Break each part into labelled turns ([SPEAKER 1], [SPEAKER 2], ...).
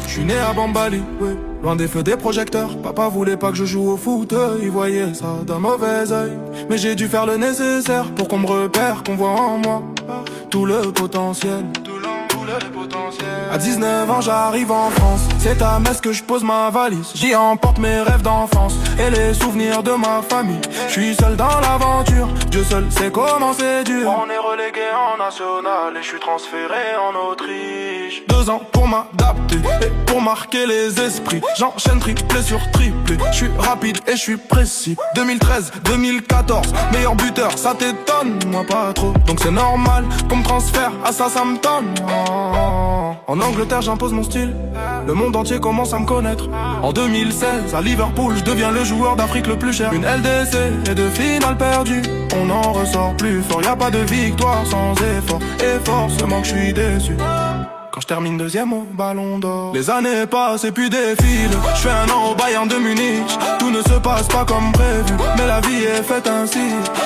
[SPEAKER 1] Je suis né à Bambali, ouais. Loin des feux des projecteurs. Papa voulait pas que je joue au foot, il voyait ça d'un mauvais œil. Mais j'ai dû faire le nécessaire pour qu'on me repère, qu'on voit en moi tout le potentiel. À 19 ans j'arrive en France, c'est à Metz que je pose ma valise. J'y emporte mes rêves d'enfance et les souvenirs de ma famille. Je suis seul dans l'aventure, Dieu seul sait comment c'est dur. On est relégué en national et je suis transféré en Autriche. 2 ans pour m'adapter et pour marquer les esprits. J'enchaîne triplé sur triplé, je suis rapide et je suis précis. 2013, 2014, meilleur buteur, ça t'étonne, moi pas trop. Donc c'est normal qu'on me transfère, à ça ça me tonne. En Angleterre j'impose mon style, le monde entier commence à me connaître. En 2016 à Liverpool je deviens le joueur d'Afrique le plus cher. Une LDC et 2 finales perdues, on en ressort plus fort. Y'a pas de victoire sans effort, et forcément que je suis déçu quand je termine 2e au Ballon d'Or. Les années passent et puis défilent, je fais 1 an au Bayern de Munich. Tout ne se passe pas comme prévu, mais la vie est faite ainsi.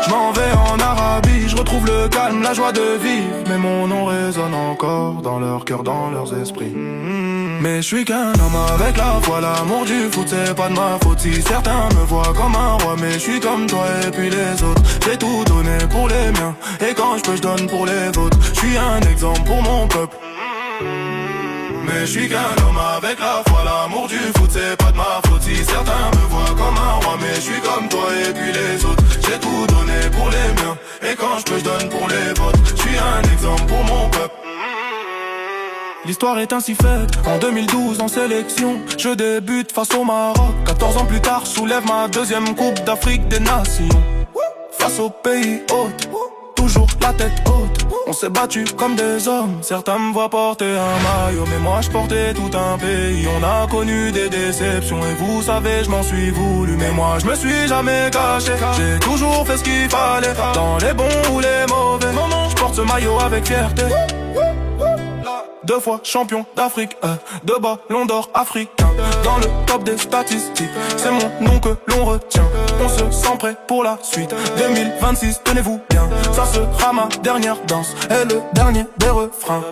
[SPEAKER 1] Je m'en vais en Arabie, je retrouve le calme, la joie de vivre. Mais mon nom résonne encore dans leur cœur, dans leurs esprits. Mais je suis qu'un homme avec la foi, l'amour du foot c'est pas de ma faute. Si certains me voient comme un roi, mais je suis comme toi et puis les autres. J'ai tout donné pour les miens, et quand je peux je donne pour les vôtres. Je suis un exemple pour mon peuple. Mais je suis qu'un homme avec la foi, l'amour du foot c'est pas de ma faute. Si certains me voient comme un roi, mais je suis comme toi et puis les autres. J'ai tout donné pour les miens, et quand je peux je donne pour les vôtres. Je suis un exemple pour mon peuple. L'histoire est ainsi faite, en 2012 en sélection, je débute face au Maroc. 14 ans plus tard, je soulève ma 2e coupe d'Afrique des Nations. Face au pays hôte, toujours la tête haute. On s'est battu comme des hommes, certains me voient porter un maillot, mais moi je portais tout un pays. On a connu des déceptions et vous savez je m'en suis voulu. Mais moi je me suis jamais caché, j'ai toujours fait ce qu'il fallait. Dans les bons ou les mauvais moments, je porte ce maillot avec fierté. 2 fois champion d'Afrique, 2 ballons d'or africains. Dans le top des statistiques, c'est mon nom que l'on retient. On se sent prêt pour la suite. 2026, tenez-vous bien, ça sera ma dernière danse et le dernier des refrains.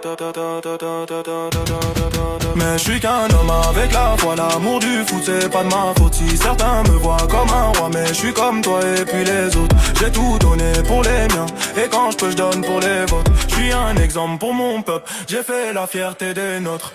[SPEAKER 1] Mais je suis qu'un homme avec la foi, l'amour du foot c'est pas de ma faute. Si certains me voient comme un roi, mais je suis comme toi et puis les autres. J'ai tout donné pour les miens, et quand je peux je donne pour les vôtres. Je suis un exemple pour mon peuple, j'ai fait la fierté des nôtres.